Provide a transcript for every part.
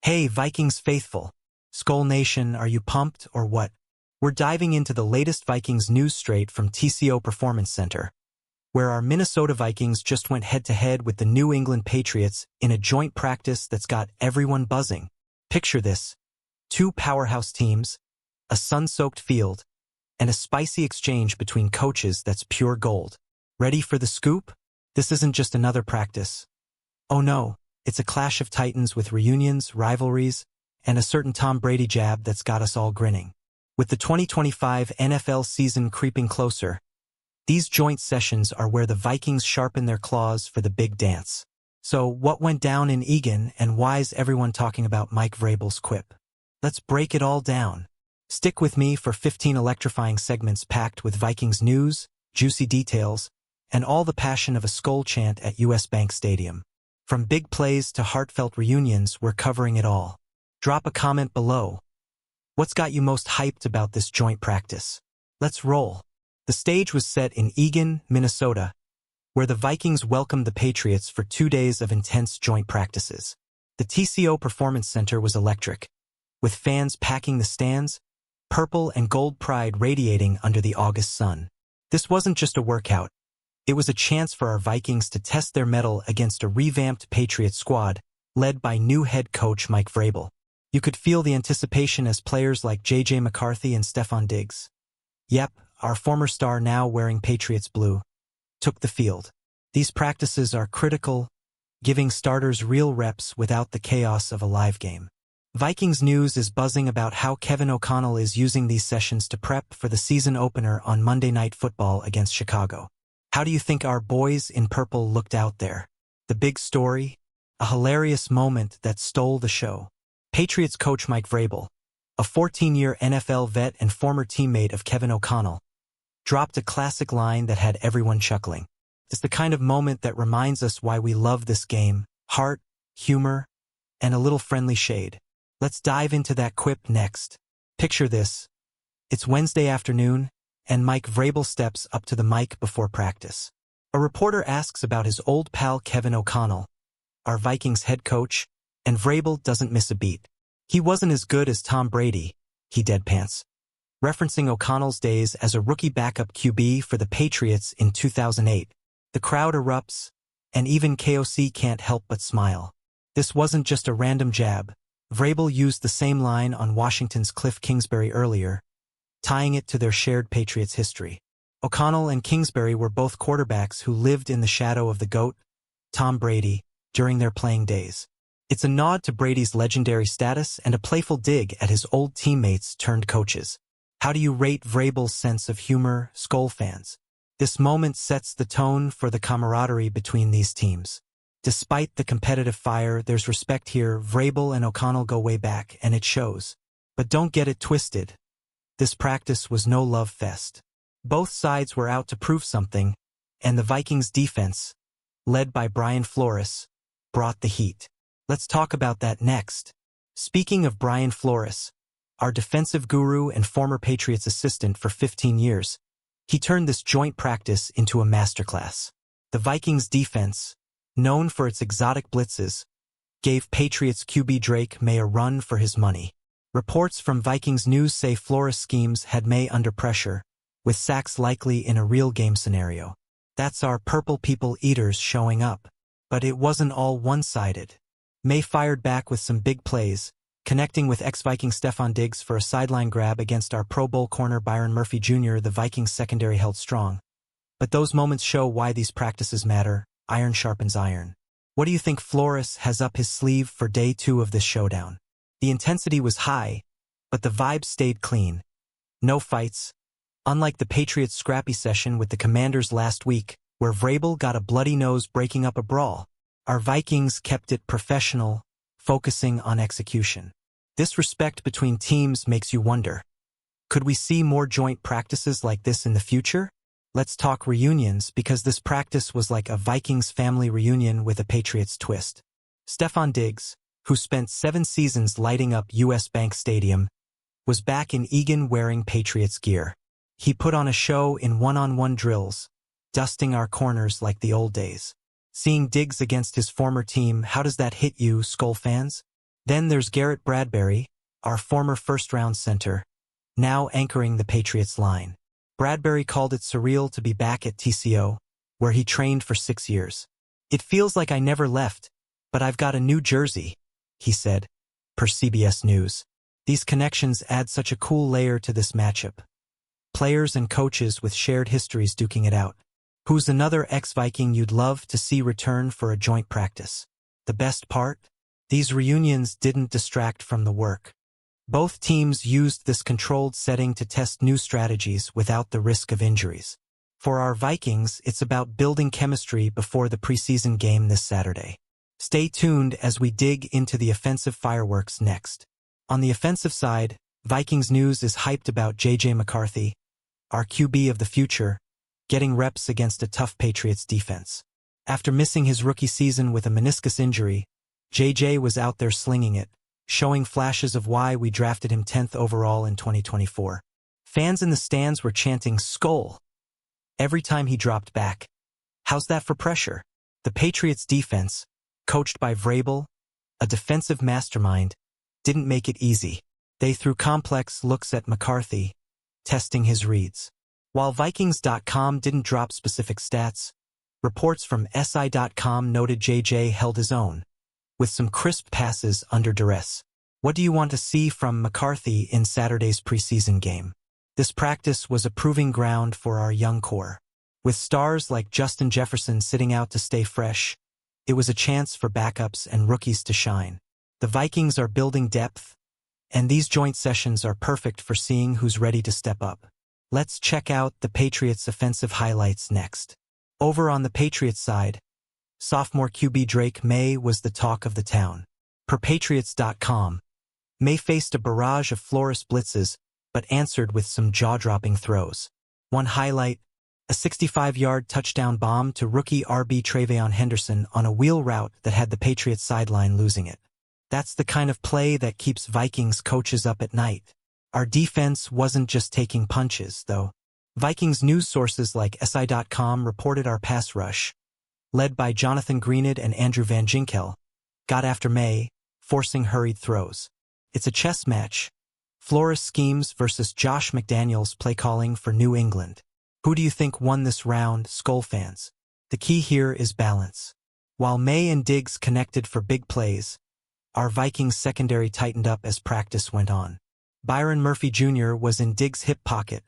Hey, Vikings faithful. SKOL Nation, are you pumped or what? We're diving into the latest Vikings news straight from TCO Performance Center, where our Minnesota Vikings just went head-to-head with the New England Patriots in a joint practice that's got everyone buzzing. Picture this: two powerhouse teams, a sun-soaked field, and a spicy exchange between coaches that's pure gold. Ready for the scoop? This isn't just another practice. Oh no, it's a clash of titans with reunions, rivalries, and a certain Tom Brady jab that's got us all grinning. With the 2025 NFL season creeping closer, these joint sessions are where the Vikings sharpen their claws for the big dance. So what went down in Egan, and why's everyone talking about Mike Vrabel's quip? Let's break it all down. Stick with me for 15 electrifying segments packed with Vikings news, juicy details, and all the passion of a SKOL chant at US Bank Stadium. From big plays to heartfelt reunions, we're covering it all. Drop a comment below. What's got you most hyped about this joint practice? Let's roll. The stage was set in Egan, Minnesota, where the Vikings welcomed the Patriots for 2 days of intense joint practices. The TCO Performance Center was electric, with fans packing the stands, purple and gold pride radiating under the August sun. This wasn't just a workout. It was a chance for our Vikings to test their mettle against a revamped Patriots squad, led by new head coach Mike Vrabel. You could feel the anticipation as players like J.J. McCarthy and Stefon Diggs, yep, our former star now wearing Patriots blue, took the field. These practices are critical, giving starters real reps without the chaos of a live game. Vikings news is buzzing about how Kevin O'Connell is using these sessions to prep for the season opener on Monday Night Football against Chicago. How do you think our boys in purple looked out there? The big story? A hilarious moment that stole the show. Patriots coach Mike Vrabel, a 14-year NFL vet and former teammate of Kevin O'Connell, dropped a classic line that had everyone chuckling. It's the kind of moment that reminds us why we love this game: heart, humor, and a little friendly shade. Let's dive into that quip next. Picture this. It's Wednesday afternoon, and Mike Vrabel steps up to the mic before practice. A reporter asks about his old pal Kevin O'Connell, our Vikings head coach, and Vrabel doesn't miss a beat. He wasn't as good as Tom Brady, he deadpants, referencing O'Connell's days as a rookie backup QB for the Patriots in 2008. The crowd erupts, and even KOC can't help but smile. This wasn't just a random jab. Vrabel used the same line on Washington's Cliff Kingsbury earlier, tying it to their shared Patriots history. O'Connell and Kingsbury were both quarterbacks who lived in the shadow of the GOAT, Tom Brady, during their playing days. It's a nod to Brady's legendary status and a playful dig at his old teammates turned coaches. How do you rate Vrabel's sense of humor, SKOL fans? This moment sets the tone for the camaraderie between these teams. Despite the competitive fire, there's respect here. Vrabel and O'Connell go way back, and it shows. But don't get it twisted. This practice was no love fest. Both sides were out to prove something, and the Vikings defense, led by Brian Flores, brought the heat. Let's talk about that next. Speaking of Brian Flores, our defensive guru and former Patriots assistant for 15 years, he turned this joint practice into a masterclass. The Vikings defense, known for its exotic blitzes, gave Patriots QB Drake May a run for his money. Reports from Vikings News say Flores' schemes had May under pressure, with sacks likely in a real game scenario. That's our purple people eaters showing up. But it wasn't all one-sided. May fired back with some big plays, connecting with ex-Viking Stefon Diggs for a sideline grab against our Pro Bowl corner Byron Murphy Jr. The Vikings secondary held strong. But those moments show why these practices matter. Iron sharpens iron. What do you think Flores has up his sleeve for day 2 of this showdown? The intensity was high, but the vibe stayed clean. No fights. Unlike the Patriots' scrappy session with the Commanders last week, where Vrabel got a bloody nose breaking up a brawl, our Vikings kept it professional, focusing on execution. This respect between teams makes you wonder, could we see more joint practices like this in the future? Let's talk reunions, because this practice was like a Vikings family reunion with a Patriots twist. Stefon Diggs, who spent 7 seasons lighting up US Bank Stadium, was back in Egan wearing Patriots gear. He put on a show in one-on-one drills, dusting our corners like the old days. Seeing Diggs against his former team, how does that hit you, SKOL fans? Then there's Garrett Bradbury, our former first-round center, now anchoring the Patriots line. Bradbury called it surreal to be back at TCO, where he trained for 6 years. "It feels like I never left, but I've got a new jersey," he said, per CBS News. These connections add such a cool layer to this matchup. Players and coaches with shared histories duking it out. Who's another ex-Viking you'd love to see return for a joint practice? The best part? These reunions didn't distract from the work. Both teams used this controlled setting to test new strategies without the risk of injuries. For our Vikings, it's about building chemistry before the preseason game this Saturday. Stay tuned as we dig into the offensive fireworks next. On the offensive side, Vikings news is hyped about J.J. McCarthy, our QB of the future, getting reps against a tough Patriots defense. After missing his rookie season with a meniscus injury, J.J. was out there slinging it, showing flashes of why we drafted him 10th overall in 2024. Fans in the stands were chanting "SKOL" every time he dropped back. How's that for pressure? The Patriots defense, coached by Vrabel, a defensive mastermind, didn't make it easy. They threw complex looks at McCarthy, testing his reads. While Vikings.com didn't drop specific stats, reports from SI.com noted JJ held his own, with some crisp passes under duress. What do you want to see from McCarthy in Saturday's preseason game? This practice was a proving ground for our young core. With stars like Justin Jefferson sitting out to stay fresh, it was a chance for backups and rookies to shine. The Vikings are building depth, and these joint sessions are perfect for seeing who's ready to step up. Let's check out the Patriots' offensive highlights next. Over on the Patriots side, sophomore QB Drake May was the talk of the town. Per Patriots.com, May faced a barrage of Flores blitzes, but answered with some jaw-dropping throws. One highlight, a 65-yard touchdown bomb to rookie RB Travion Henderson on a wheel route that had the Patriots sideline losing it. That's the kind of play that keeps Vikings coaches up at night. Our defense wasn't just taking punches, though. Vikings news sources like SI.com reported our pass rush, led by Jonathan Greenid and Andrew Van Ginkel, got after May, forcing hurried throws. It's a chess match. Flores schemes versus Josh McDaniels play calling for New England. Who do you think won this round, SKOL fans? The key here is balance. While May and Diggs connected for big plays, our Vikings secondary tightened up as practice went on. Byron Murphy Jr. was in Diggs' hip pocket,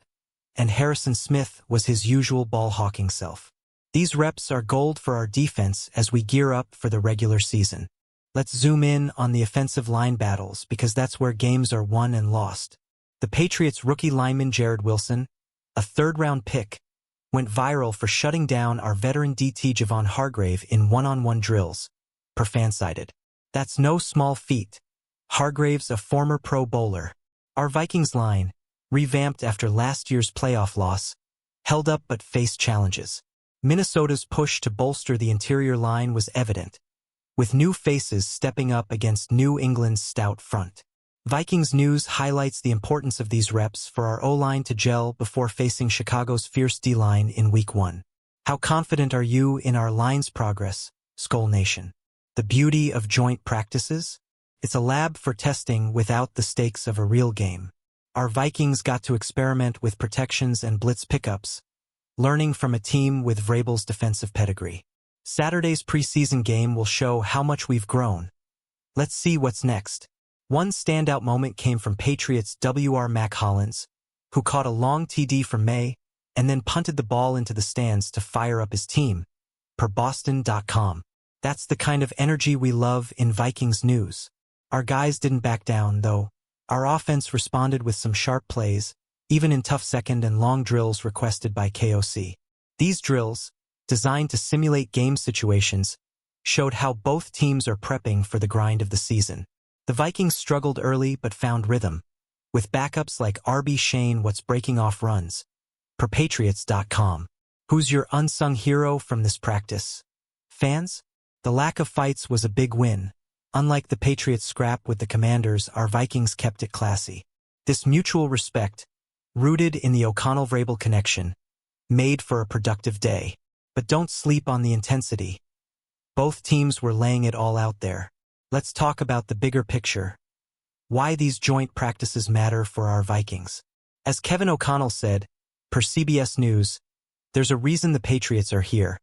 and Harrison Smith was his usual ball-hawking self. These reps are gold for our defense as we gear up for the regular season. Let's zoom in on the offensive line battles because that's where games are won and lost. The Patriots rookie lineman Jared Wilson, a third-round pick, went viral for shutting down our veteran DT Javon Hargrave in one-on-one drills, per Fansided. That's no small feat. Hargrave's a former Pro Bowler. Our Vikings line, revamped after last year's playoff loss, held up but faced challenges. Minnesota's push to bolster the interior line was evident, with new faces stepping up against New England's stout front. Vikings news highlights the importance of these reps for our O-line to gel before facing Chicago's fierce D-line in Week 1. How confident are you in our line's progress, SKOL Nation? The beauty of joint practices? It's a lab for testing without the stakes of a real game. Our Vikings got to experiment with protections and blitz pickups, learning from a team with Vrabel's defensive pedigree. Saturday's preseason game will show how much we've grown. Let's see what's next. One standout moment came from Patriots W.R. Mac Hollins, who caught a long TD from May and then punted the ball into the stands to fire up his team, per Boston.com. That's the kind of energy we love in Vikings news. Our guys didn't back down, though. Our offense responded with some sharp plays, even in tough second and long drills requested by KOC. These drills, designed to simulate game situations, showed how both teams are prepping for the grind of the season. The Vikings struggled early but found rhythm, with backups like RB Shane what's breaking off runs, per Patriots.com. Who's your unsung hero from this practice? Fans? The lack of fights was a big win. Unlike the Patriots' scrap with the Commanders, our Vikings kept it classy. This mutual respect, rooted in the O'Connell-Vrabel connection, made for a productive day. But don't sleep on the intensity. Both teams were laying it all out there. let's talk about the bigger picture. Why these joint practices matter for our Vikings. As Kevin O'Connell said, per CBS News, there's a reason the Patriots are here.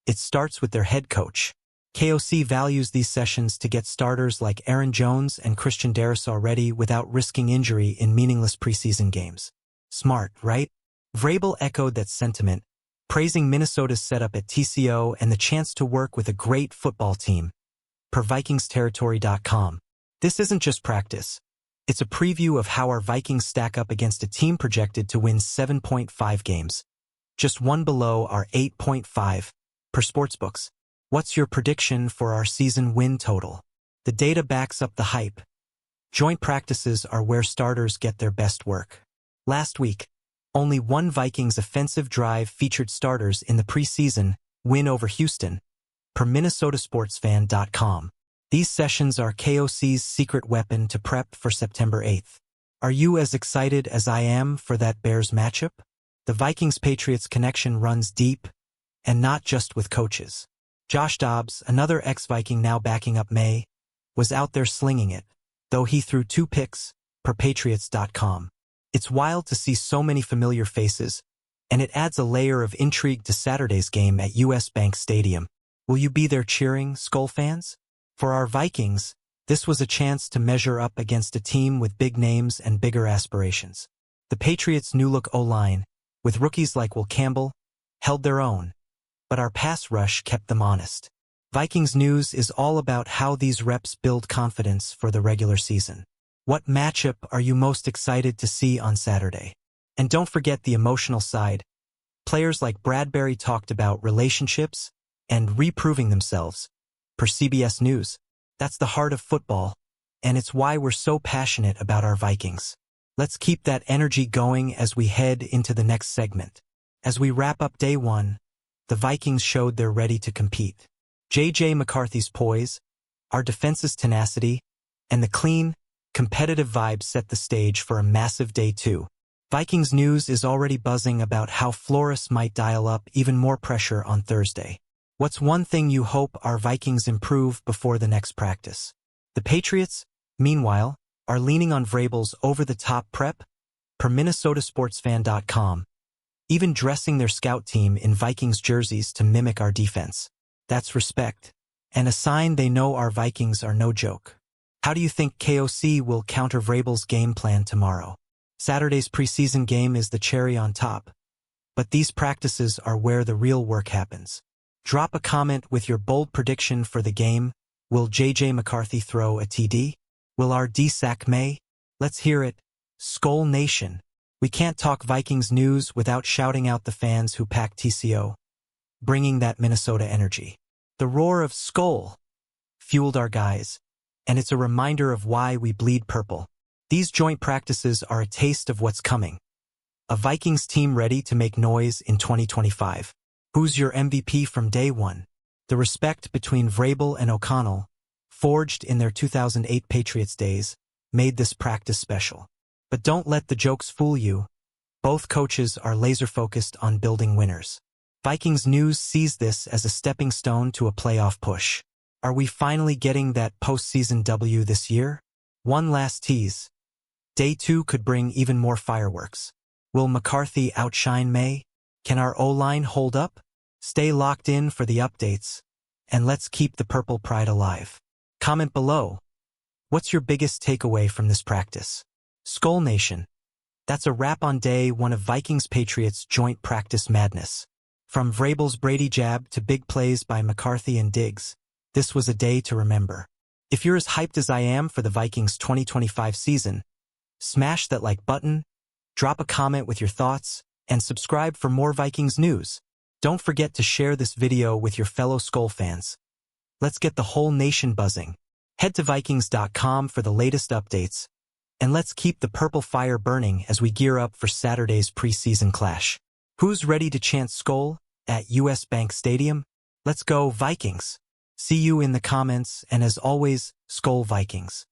It starts with their head coach. KOC values these sessions to get starters like Aaron Jones and Christian Darrisaw ready without risking injury in meaningless preseason games. Smart, right? Vrabel echoed that sentiment, praising Minnesota's setup at TCO and the chance to work with a great football team, per VikingsTerritory.com. This isn't just practice. It's a preview of how our Vikings stack up against a team projected to win 7.5 games, just one below our 8.5 per sportsbooks. What's your prediction for our season win total? The data backs up the hype. Joint practices are where starters get their best work. Last week, only one Vikings offensive drive featured starters in the preseason win over Houston, per MinnesotaSportsFan.com. These sessions are KOC's secret weapon to prep for September 8th. Are you as excited as I am for that Bears matchup? The Vikings Patriots connection runs deep, and not just with coaches. Josh Dobbs, another ex-Viking now backing up May, was out there slinging it, though he threw 2 picks, per Patriots.com. It's wild to see so many familiar faces, and it adds a layer of intrigue to Saturday's game at US Bank Stadium. Will you be there cheering, Skol fans? For our Vikings, this was a chance to measure up against a team with big names and bigger aspirations. The Patriots' new-look O-line, with rookies like Will Campbell, held their own, but our pass rush kept them honest. Vikings News is all about how these reps build confidence for the regular season. What matchup are you most excited to see on Saturday? And don't forget the emotional side. Players like Bradbury talked about relationships and reproving themselves, per CBS News. That's the heart of football, and it's why we're so passionate about our Vikings. Let's keep that energy going as we head into the next segment. As we wrap up day one, the Vikings showed they're ready to compete. J.J. McCarthy's poise, our defense's tenacity, and the clean, competitive vibe set the stage for a massive day two. Vikings News is already buzzing about how Flores might dial up even more pressure on Thursday. What's one thing you hope our Vikings improve before the next practice? The Patriots, meanwhile, are leaning on Vrabel's over-the-top prep, per MinnesotaSportsFan.com, even dressing their scout team in Vikings jerseys to mimic our defense. That's respect, and a sign they know our Vikings are no joke. How do you think KOC will counter Vrabel's game plan tomorrow? Saturday's preseason game is the cherry on top, but these practices are where the real work happens. Drop a comment with your bold prediction for the game. Will J.J. McCarthy throw a TD? Will our D sack May? Let's hear it. Skol Nation. We can't talk Vikings news without shouting out the fans who pack TCO, bringing that Minnesota energy. The roar of Skol fueled our guys, and it's a reminder of why we bleed purple. These joint practices are a taste of what's coming. A Vikings team ready to make noise in 2025. Who's your MVP from day one? The respect between Vrabel and O'Connell, forged in their 2008 Patriots days, made this practice special. But don't let the jokes fool you. Both coaches are laser-focused on building winners. Vikings News sees this as a stepping stone to a playoff push. Are we finally getting that postseason W this year? One last tease. Day two could bring even more fireworks. Will McCarthy outshine May? Can our O-line hold up? Stay locked in for the updates, and let's keep the purple pride alive. Comment below. What's your biggest takeaway from this practice? Skol Nation. That's a wrap on day one of Vikings Patriots joint practice madness. From Vrabel's Brady jab to big plays by McCarthy and Diggs, this was a day to remember. If you're as hyped as I am for the Vikings 2025 season, smash that like button, drop a comment with your thoughts, and subscribe for more Vikings news. Don't forget to share this video with your fellow Skol fans. Let's get the whole nation buzzing. Head to Vikings.com for the latest updates, and let's keep the purple fire burning as we gear up for Saturday's preseason clash. Who's ready to chant Skol at US Bank Stadium? Let's go Vikings! See you in the comments, and as always, Skol Vikings!